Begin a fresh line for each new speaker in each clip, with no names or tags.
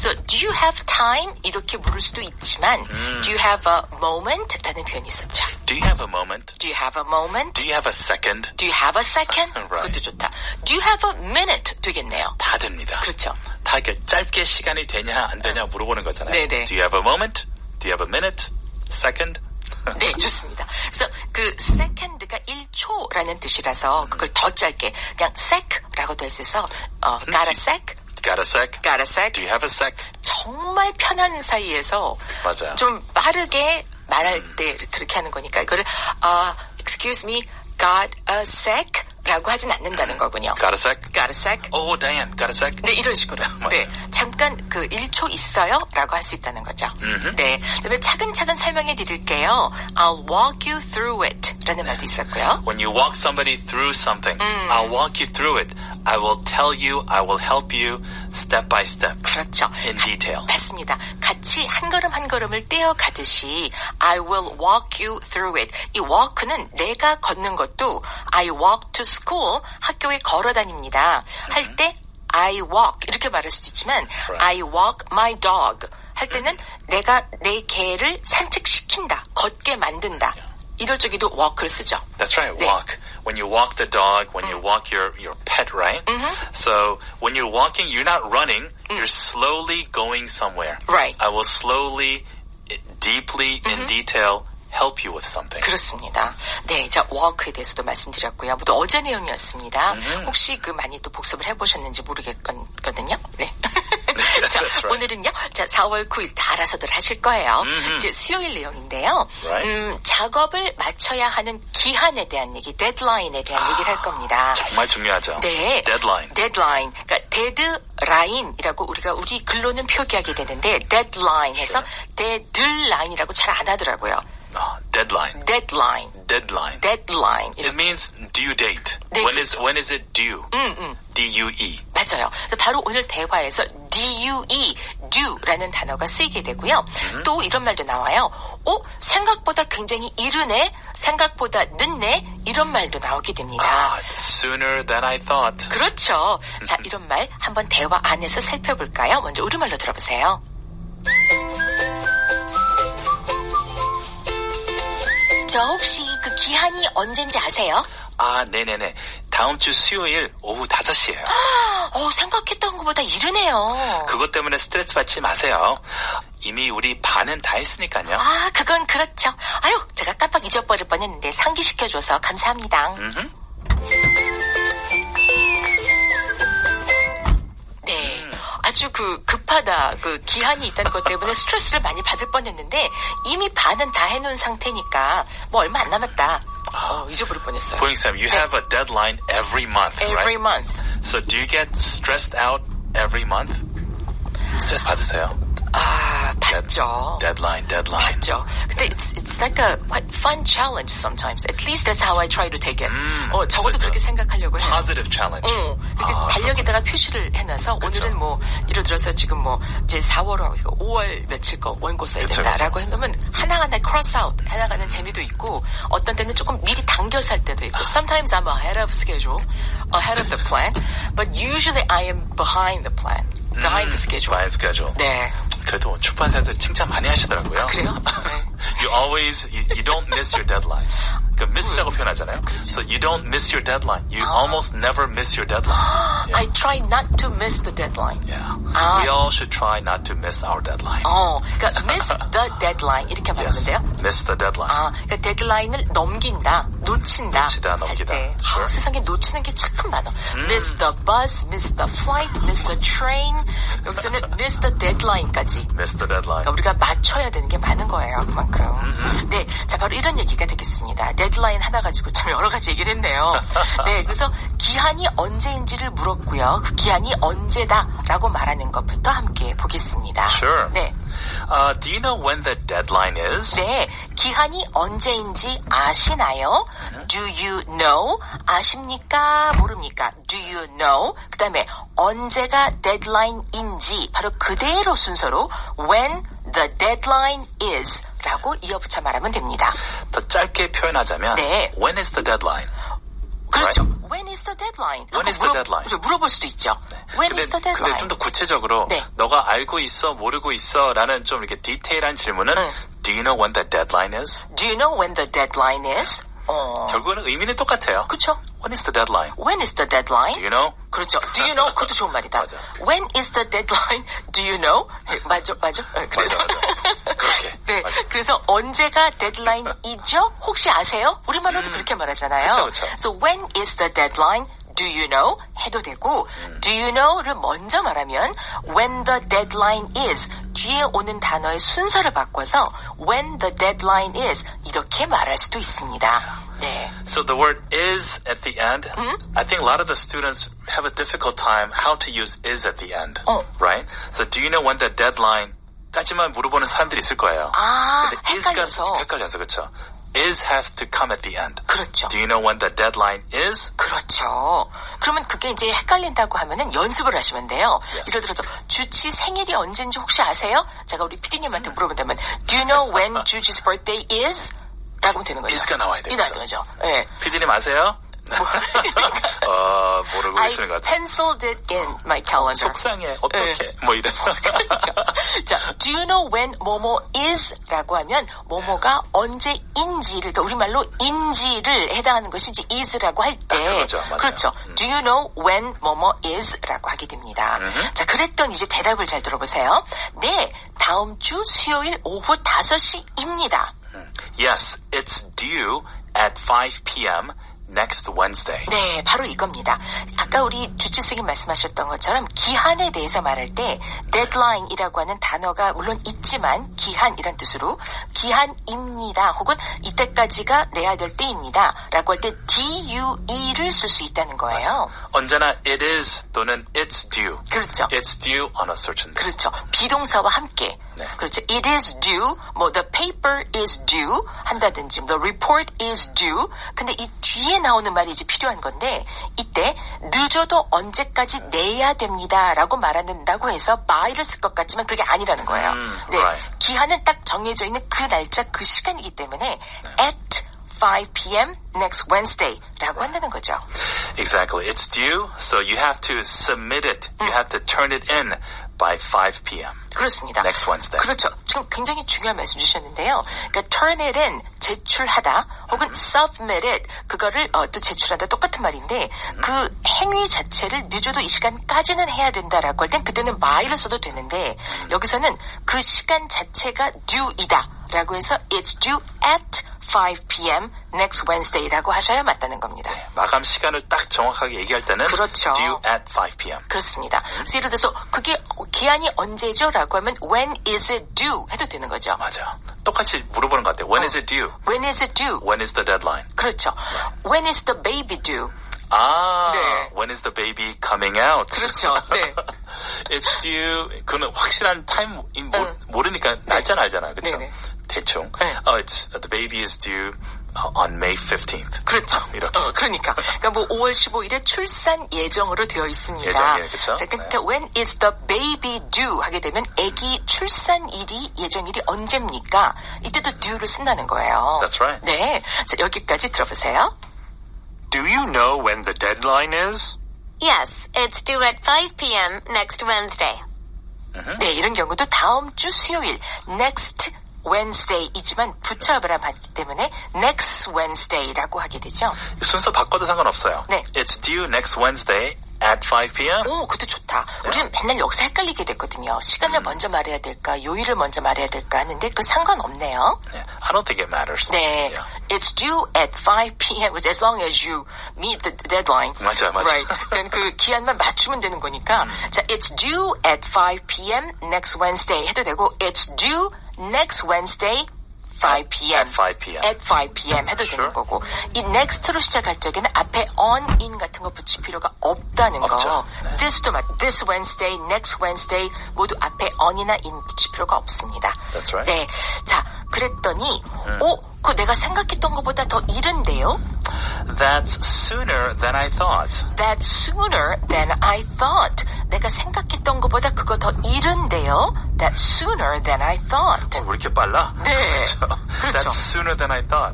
그래서 do you have time? 이렇게 물을 수도 있지만 do you have a moment? 라는 표현이 있었죠.
Do you have a moment?
Do you have a moment?
Do you have a second?
Do you have a second?
Right.
그것도 좋다. Do you have a minute? 되겠네요.
다 됩니다.
그렇죠.
다 이렇게 짧게 시간이 되냐 안 되냐 물어보는 거잖아요.
네네.
Do you have a moment? Do you have a minute? Second?
네, 좋습니다. 그래서 그 second가 1초라는 뜻이라서 그걸 더 짧게 그냥 sec라고 돼 있어서 got a sec?
Got a sec?
Got a sec?
Do you have a sec?
정말 편한 사이에서
맞아요.
좀 빠르게 말할 때 그렇게 하는 거니까 이거를 excuse me, got a sec? 라고 하진 않는다는 거군요.
Got a sec?
Got a sec?
Oh, Diane, got a sec?
네, 이런 식으로. 네, 잠깐 그 1초 있어요? 라고 할 수 있다는 거죠. 네, 그다음에 차근차근 설명해 드릴게요. I'll walk you through it 라는 말도 있었고요.
When you walk somebody through something, I'll walk you through it. I will tell you, I will help you step by step.
그렇죠.
In detail.
맞습니다. 같이 한 걸음 한 걸음을 떼어가듯이 I will walk you through it. 이 walk는 내가 걷는 것도 I walk to school, 학교에 걸어 다닙니다. 할 때 I walk 이렇게 말할 수도 있지만
Right.
I walk my dog 할 때는 내가 내 개를 산책시킨다, 걷게 만든다. 이럴 적에도 walk를 쓰죠.
That's right,
네.
walk. When you walk the dog, when you walk your pet, right? So when you're walking, you're not running, you're slowly going somewhere.
Right.
I will slowly, deeply, in detail, help you with something.
그렇습니다. 네, 자, walk에 대해서도 말씀드렸고요. 모두 어제 내용이었습니다. 혹시 그 많이 또 복습을 해보셨는지 모르겠거든요. 네. 자,
That's right.
오늘은요. 자, 4월 9일 다 알아서들 하실 거예요. 이제 수요일 내용인데요.
Right.
작업을 마쳐야 하는 기한에 대한 얘기, 데드라인에 대한 얘기를 할 겁니다.
정말 중요하죠.
네.
Deadline.
데드라인. 그러니까 데드라인이라고 우리 글로는 표기하게 되는데 데드라인해서 데드라인이라고 잘 안 하더라고요.
Deadline.
데드라인.
Deadline.
데드라인.
It means due date.
네,
when
그렇죠.
is it due? D-U-E.
맞아요. 그래서 바로 오늘 대화에서 due, due라는 단어가 쓰이게 되고요. 또 이런 말도 나와요. 생각보다 굉장히 이르네, 생각보다 늦네, 이런 말도 나오게 됩니다.
Sooner than I thought.
그렇죠. 자, 이런 말 한번 대화 안에서 살펴볼까요? 먼저 우리말로 들어보세요. 저 혹시 그 기한이 언젠지 아세요?
네네네. 다음 주 수요일 오후 5시예요.
생각했던 것보다 이르네요.
그것 때문에 스트레스 받지 마세요. 이미 우리 반은 다 했으니까요.
그건 그렇죠. 제가 깜빡 잊어버릴 뻔했는데 상기시켜줘서 감사합니다. 네, 아주 급하다. 기한이 있다는 것 때문에 스트레스를 많이 받을 뻔했는데 이미 반은 다 해놓은 상태니까 뭐 얼마 안 남았다. 잊어버릴 뻔했어요.
보잉쌤, you have a deadline every month,
Every
right?
month.
So do you get stressed out every month? 스트레스 받으세요?
받죠.
Deadline.
받죠. 근데 it's like a quite fun challenge sometimes. At least that's how I try to take it. 적어도 그렇게 생각하려고 해요.
Positive challenge.
근데 달력에다가 표시를 해놔서 오늘은 예를 들어서 지금 이제 4월 5월 며칠 거 원고 써야 된다라고 해놓으면 하나하나 cross out 해나가는 재미도 있고 어떤 때는 조금 미리 당겨서 할 때도 있고 Sometimes I'm ahead of schedule, ahead of the plan, but usually I am behind the plan, behind the schedule.
Behind schedule.
네.
그래도 출판사에서 칭찬 많이 하시더라고요.
그래요? 네.
You don't miss your deadline. miss라고 표현하잖아요. So you don't miss your deadline. You almost never miss your deadline. Yeah.
I try not to miss the deadline.
Yeah. We all should try not to miss our deadline.
그러니까 miss the deadline 이렇게 말하는데요.
Yes. Miss the deadline.
그러니까 데드라인을 넘긴다, 놓친다.
넘기다.
할 때.
Sure.
세상에 놓치는 게 참 많아. Miss the bus, miss the flight, miss the train. 여기서는 miss the deadline까지.
Miss the deadline.
그러니까 우리가 맞춰야 되는 게 많은 거예요, 그만큼. 네, 자 바로 이런 얘기가 되겠습니다. 데드라인 하나 가지고 참 여러 가지 얘기를 했네요. 네, 그래서 기한이 언제인지를 물었고요. 그 기한이 언제다라고 말하는 것부터 함께 보겠습니다.
Sure.
네.
Do you know when the deadline is?
네, 기한이 언제인지 아시나요? Do you know? 아십니까? 모릅니까? Do you know? 그 다음에 언제가 데드라인인지 바로 그대로 순서로 when the deadline is 라고 이어붙여 말하면 됩니다.
더 짧게 표현하자면
네.
When is the deadline?
그렇죠.
Right?
When is the deadline?
When is the deadline?
물어볼 수도 있죠. When is the deadline?
근데 좀 더 구체적으로
네.
너가 알고 있어 모르고 있어라는 좀 이렇게 디테일한 질문은 Do you know when the deadline is?
Do you know when the deadline is?
결국은 의미는 똑같아요.
그렇죠.
When is the deadline?
When is the deadline?
Do you know?
그렇죠. Do you know? 그것도 좋은 말이다.
맞아.
When is the deadline? Do you know? 맞아. 그래서
맞아. 그렇게.
네.
맞아.
그래서 언제가 데드라인이죠? 혹시 아세요? 우리말로도 그렇게 말하잖아요.
그렇죠.
So when is the deadline? Do you know? 해도 되고 Do you know를 먼저 말하면 when the deadline is 뒤에 오는 단어의 순서를 바꿔서 when the deadline is 이렇게 말할 수도 있습니다. 네.
So the word is at the end, I think a lot of the students have a difficult time how to use is at the end. Right? So do you know when the deadline 까지만 물어보는 사람들이 있을 거예요. 근데
헷갈려서.
헷갈려서 그렇죠. is has to come at the end.
그렇죠.
Do you know when the deadline is?
그렇죠. 그러면 그게 이제 헷갈린다고 하면은 연습을 하시면 돼요. 예를 들어서 주치 생일이 언제인지 혹시 아세요? 제가 우리 PD님한테 물어본다면 Do you know when Juji's birthday is? 라고 하면 되는 거죠.
is가 나와야 돼요.
나와야 되죠. 네.
PD님 아세요? 모르고 계시는 것 같아요.
I penciled it in my calendar.
속상해. 어떡해. 뭐 이래.
자, do you know when 뭐뭐 is? 라고 하면 뭐뭐가 언제인지를, 그러니까 우리말로 인지를 해당하는 것이지 is라고 할 때.
그렇죠. 맞아요.
그렇죠. Do you know when 뭐뭐 is? 라고 하게 됩니다. 자, 그랬더니 이제 대답을 잘 들어보세요. 네, 다음 주 수요일 오후 5시입니다.
Yes, it's due at 5 p.m. next Wednesday.
네, 바로 이겁니다. 아까 우리 주치생이 말씀하셨던 것처럼 기한에 대해서 말할 때 deadline이라고 하는 단어가 물론 있지만 기한이란 뜻으로 기한입니다. 혹은 이때까지가 내야 될 때입니다. 라고 할 때 due를 쓸 수 있다는 거예요.
맞아. 언제나 it is 또는 it's due.
그렇죠.
It's due on a certain day.
그렇죠. 비동사와 함께.
네.
그렇죠. It is due, 뭐 the paper is due 한다든지 the report is due. 근데 이 뒤에 나오는 말이 이제 필요한 건데 이때 늦어도 언제까지 내야 됩니다라고 말한다고 해서 by를 쓸 것 같지만 그게 아니라는 거예요. 네.
Right.
기한은 딱 정해져 있는 그 날짜 그 시간이기 때문에 at 5 p.m. next Wednesday라고 한다는 거죠.
Exactly. It's due, so you have to submit it. You have to turn it in by 5 p.m.
그렇습니다.
Next Wednesday.
그렇죠. 지금 굉장히 중요한 말씀 주셨는데요. 그러니까 turn it in, 제출하다, 혹은 submit it, 그거를 또 제출하다 똑같은 말인데 그 행위 자체를 늦어도 이 시간까지는 해야 된다라고 할 땐 그때는 by를 써도 되는데 여기서는 그 시간 자체가 due이다라고 해서 it's due at 5 p.m. next Wednesday라고 하셔야 맞다는 겁니다.
네, 마감 시간을 딱 정확하게 얘기할 때는
그렇죠.
due at 5 p.m.
그렇습니다. 그래서 예를 들어서 그게 기한이 언제죠? 라고 하면 when is it due? 해도 되는 거죠.
맞아. 똑같이 물어보는 것 같아요. When is it due?
When is it due?
When is the deadline?
그렇죠. When is the baby due?
네. When is the baby coming out?
그렇죠. 네.
It's due. 그는 확실한 타임 모르니까 날짜는 알잖아요. 그렇죠?
네네.
대충.
네.
The baby is due on May 15th.
그렇죠.
이렇게.
그러니까 뭐 5월 15일에 출산 예정으로 되어 있습니다.
예정이에요, 그렇죠?
자, 그러니까 when is the baby due 하게 되면 아기 출산일이 예정일이 언제입니까? 이때도 due를 쓴다는 거예요.
That's right.
네. 자, 여기까지 들어보세요.
Do you know when the deadline is?
Yes, it's due at 5 p.m. next Wednesday.
네, 이런 경우도 다음 주 수요일 next Wednesday이지만 붙여업을 하기 때문에 next Wednesday라고 하게 되죠.
순서 바꿔도 상관없어요.
네.
It's due next Wednesday at 5 p.m.
오, 그것도 좋다. 우리는 맨날 여기서 헷갈리게 됐거든요. 시간을 먼저 말해야 될까, 요일을 먼저 말해야 될까 하는데 그 상관없네요.
Yeah, I don't think it matters.
네,
Yeah.
it's due at 5 p.m. as long as you meet the deadline.
맞아.
Right. 그러니까 그 기한만 맞추면 되는 거니까. 자, it's due at 5 p.m. next Wednesday 해도 되고, it's due next Wednesday 5 p.m.
At 5 p.m.
At 5 p.m. 해도 되는
Sure.
거고 이 next로 시작할 적에는 앞에 on, in 같은 거 붙일 필요가 없다는 거.
없죠. 네.
This도 this Wednesday, next Wednesday 모두 앞에 on이나 in 붙일 필요가 없습니다.
That's right.
네, 자 그랬더니 그거 내가 생각했던 것보다 더 이른데요.
That's sooner than I thought.
That's sooner than I thought. 내가 생각했던 것보다 그거 더 이른데요. that sooner than I thought.
왜 이렇게 빨라?
네.
그렇죠. That's sooner than I thought.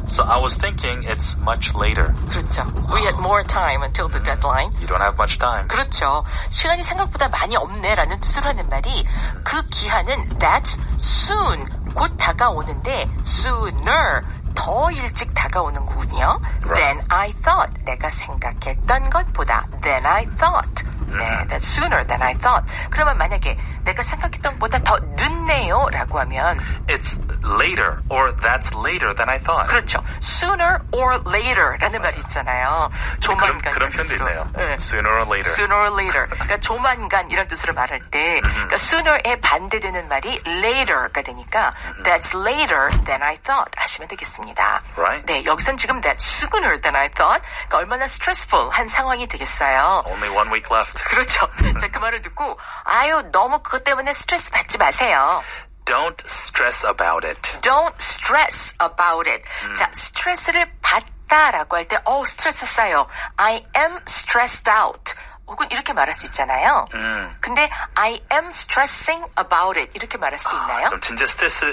So I was thinking it's much later.
그렇죠. We had more time until the deadline.
You don't have much time.
그렇죠. 시간이 생각보다 많이 없네라는 뜻으로 하는 말이 그 기한은 that's soon, 곧 다가오는데 sooner, 더 일찍 다가오는 거군요.
Right.
Than I thought, 내가 생각했던 것보다 than I thought. 네, that's sooner than I thought. 그러면 만약에 내가 생각했던 것보다 더 늦네요 라고 하면
It's later or that's later than I thought.
그렇죠. Sooner or later 라는 말이 있잖아요. 조만간.
그런 편도 있네요.
네.
Sooner or later.
Sooner or later. 그러니까 조만간 이런 뜻으로 말할 때 그러니까 sooner에 반대되는 말이 later가 되니까 that's later than I thought 하시면 되겠습니다.
Right.
네, 여기선 지금 that's sooner than I thought. 그러니까 얼마나 stressful한 상황이 되겠어요.
Only 1 week left.
그렇죠. 자, 그 말을 듣고 아유 너무 그것 때문에 스트레스 받지 마세요.
Don't stress about it.
Don't stress about it. 자, 스트레스를 받다라고 할 때, 스트레스 쌓여. I am stressed out. 혹은 이렇게 말할 수 있잖아요. 근데 I am stressing about it. 이렇게 말할 수 있나요?
그럼 진짜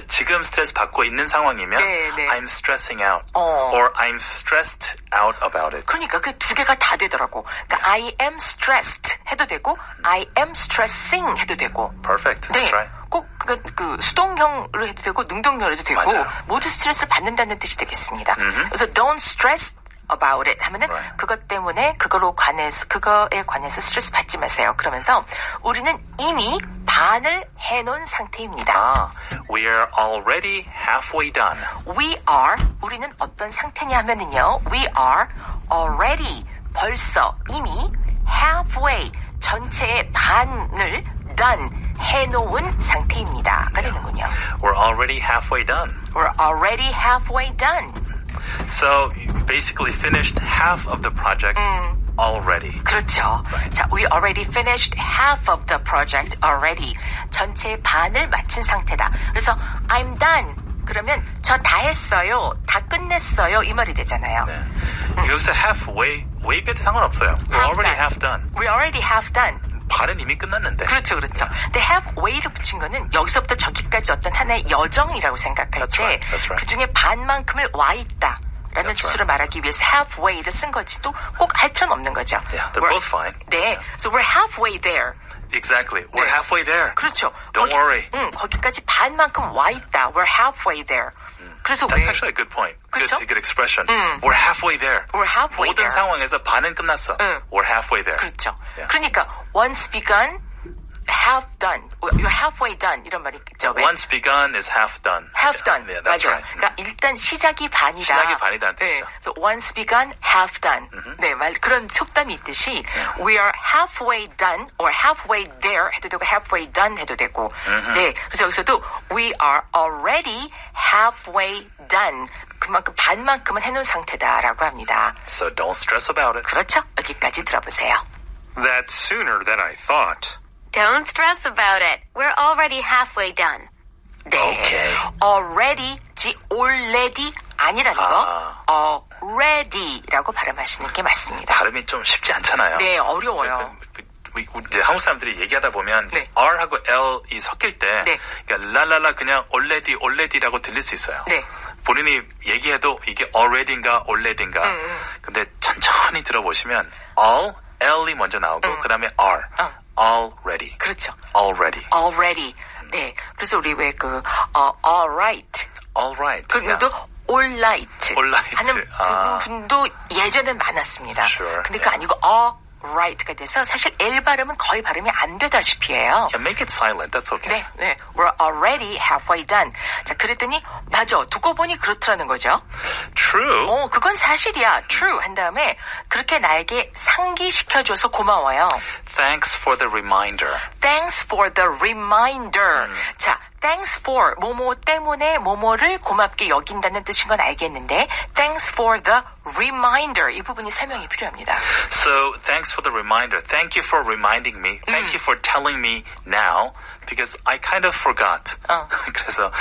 지금 스트레스 받고 있는 상황이면
네.
I'm stressing out. Or I'm stressed out about it.
그러니까 그 두 개가 다 되더라고. 그러니까 I am stressed 해도 되고 I am stressing 해도 되고.
Perfect.
네.
That's right.
꼭 그 수동형으로 해도 되고 능동형으로 해도 되고
맞아요.
모두 스트레스를 받는다는 뜻이 되겠습니다. 그래서 don't stress about it 하면은
Right.
그것 때문에 그거에 관해서 스트레스 받지 마세요. 그러면서 우리는 이미 반을 해놓은 상태입니다.
We are already halfway done.
우리는 어떤 상태냐 하면은요. We are already 벌써 이미 halfway 전체의 반을 done 해놓은 상태입니다가 되는군요.
We're already halfway done.
We're already halfway done.
So you basically finished half of the project already.
그렇죠.
Right.
자, we already finished half of the project already. 전체의 반을 마친 상태다. 그래서 I'm done. 그러면 저 다 했어요. 다 끝냈어요. 이 말이 되잖아요.
네. 여기서 halfway, way 빼도 상관없어요. We're already half done.
We're already half done.
반은 이미 끝났는데.
그렇죠. 근데 halfway를 붙인 거는 여기서부터 저기까지 어떤 하나의 여정이라고 생각할
That's
때
right. That's right.
그중에 반만큼을 와 있다. 라는
That's
뜻으로 말하기 위해서 halfway를 쓴 거지도 꼭 할 필요는 없는 거죠.
Yeah, they're both fine.
네. So we're halfway there.
Exactly. We're
네.
halfway there.
그렇죠.
Don't worry.
거기까지 반만큼 와 있다. We're halfway there. 그래서
That's actually a good point.
그렇죠?
Good expression. We're halfway there.
We're halfway
모든
there.
상황에서 반은 끝났어. We're halfway there.
그렇죠.
Yeah.
그러니까 once begun, half done. You're halfway done. 이런 말이 있죠.
Once begun is half done.
half done.
Yeah, that's
맞아요.
right.
그러니까 일단 시작이 반이다.
시작이 반이다는
네.
뜻이죠.
So once begun, half done. 네, 그런 속담이 있듯이 we are halfway done or halfway there 해도 되고 halfway done 해도 되고. 네. 그래서 여기서도 we are already halfway done. 그만큼 반만큼은 해놓은 상태다라고 합니다.
So don't stress about it.
그렇죠? 여기까지 들어보세요.
That's sooner than I thought.
Don't stress about it. We're already halfway done.
네.
Okay.
already지 already 아니라는 거. already라고 발음하시는 게 맞습니다.
발음이 좀 쉽지 않잖아요.
네, 어려워요.
이제 한국 사람들이 얘기하다 보면
네.
R하고 L이 섞일 때
네.
그러니까 랄랄라 그냥 already라고 들릴 수 있어요.
네.
본인이 얘기해도 이게 already인가 already인가 근데 천천히 들어보시면 all, L이 먼저 나오고 그 다음에 R already.
그렇죠.
already.
네. 그래서 우리 왜 alright.
alright.
그리고도 alright.
alright.
하는 분도 예전엔 많았습니다.
Sure.
근데 그거 아니고 right가 돼서 사실 L 발음은 거의 발음이 안 되다시피 해요.
Yeah, make it silent. That's okay.
네. We're already halfway done. 자, 그랬더니 맞아. 두고 보니 그렇더라는 거죠.
True.
그건 사실이야. True 한 다음에 그렇게 나에게 상기시켜줘서 고마워요.
Thanks for the reminder.
Thanks for the reminder. 자, thanks for 뭐뭐 때문에 뭐뭐를 고맙게 여긴다는 뜻인 건 알겠는데 thanks for the reminder 이 부분이 설명이 필요합니다.
So, thanks for the reminder. Thank you for reminding me. Thank you for telling me now because I kind of forgot. 그래서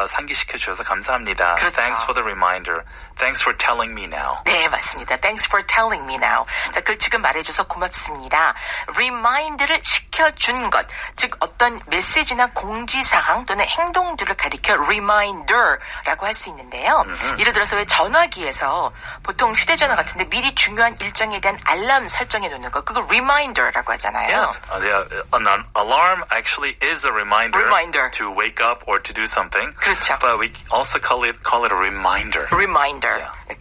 상기시켜 주셔서 감사합니다.
그렇죠.
Thanks for the reminder. Thanks for telling me now.
네, 맞습니다. Thanks for telling me now. 자, 그걸 지금 말해줘서 고맙습니다. Remind를 시켜준 것, 즉 어떤 메시지나 공지사항 또는 행동들을 가리켜 reminder라고 할 수 있는데요. 예를 들어서 왜 전화기에서 보통 휴대전화 같은데 미리 중요한 일정에 대한 알람 설정해 놓는 거, 그거 reminder라고 하잖아요.
Yes. An alarm actually is a reminder to wake up or to do something.
그렇죠.
But we also call it a reminder.
Reminder.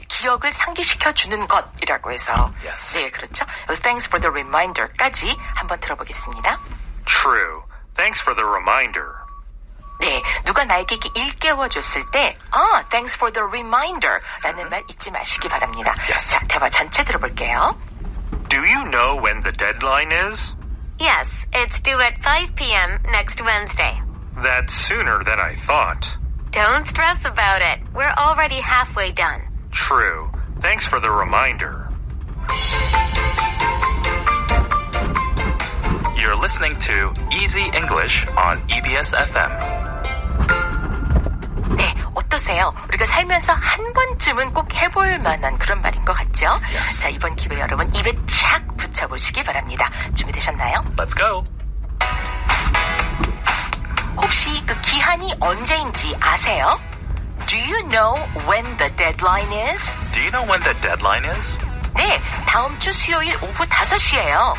기억을 상기시켜주는 것이라고 해서.
Yes.
네, 그렇죠. Thanks for the reminder까지 한번 들어보겠습니다.
True. Thanks for the reminder.
네, 누가 나에게 이렇게 일깨워줬을 때 thanks for the reminder라는 말 잊지 마시기 바랍니다.
Yes.
자, 대화 전체 들어볼게요.
Do you know when the deadline is?
Yes, it's due at 5 p.m. next Wednesday.
That's sooner than I thought.
Don't stress about it. We're already halfway done.
True. Thanks for the reminder.
You're listening to Easy English on EBS FM.
네, 어떠세요? 우리가 살면서 한 번쯤은 꼭 해볼 만한 그런 말인 것 같죠?
Yes.
자, 이번 기회 여러분 입에 착 붙여보시기 바랍니다. 준비되셨나요?
Let's go.
혹시 그 기한이 언제인지 아세요? Do you know when the deadline is?
Do you know when the deadline is?
네, 다음 주 수요일 오후 5시예요.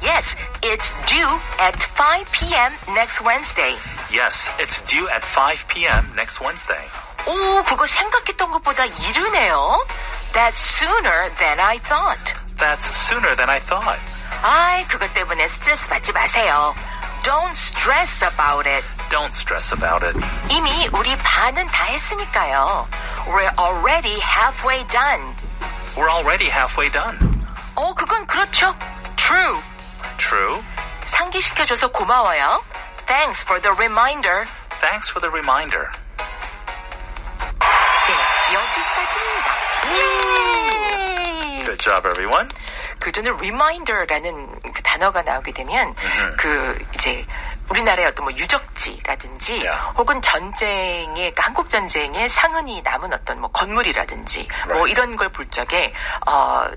Yes, it's due at 5 p.m. next Wednesday.
Yes, it's due at 5 p.m. next Wednesday.
오, 그거 생각했던 것보다 이르네요. That's sooner than I thought.
That's sooner than I thought.
아이, 그것 때문에 스트레스 받지 마세요. Don't stress about it.
Don't stress about it.
이미 우리 반은 다 했으니까요. We're already halfway done.
We're already halfway done.
그건 그렇죠. True.
True.
상기시켜줘서 고마워요. Thanks for the reminder.
Thanks for the reminder.
네, 여기까지입니다.
Good job, everyone.
그 저는 reminder라는 그 단어가 나오게 되면 그 이제 우리나라의 어떤 뭐 유적지라든지 혹은 전쟁의 그러니까 한국 전쟁의 상흔이 남은 어떤 뭐 건물이라든지 뭐 이런 걸 볼 적에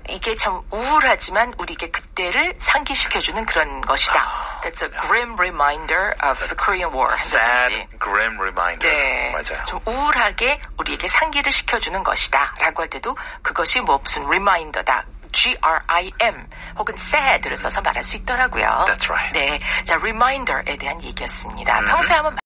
이게 참 우울하지만 우리에게 그때를 상기시켜주는 그런 것이다. That's a grim reminder of the Korean War.
Sad, grim reminder.
네,
맞아요.
좀 우울하게 우리에게 상기를 시켜주는 것이다라고 할 때도 그것이 뭐 무슨 reminder다. G-R-I-M 혹은 sad를 써서 말할 수 있더라고요.
That's right.
네, 자, reminder에 대한 얘기였습니다. 평소에 한번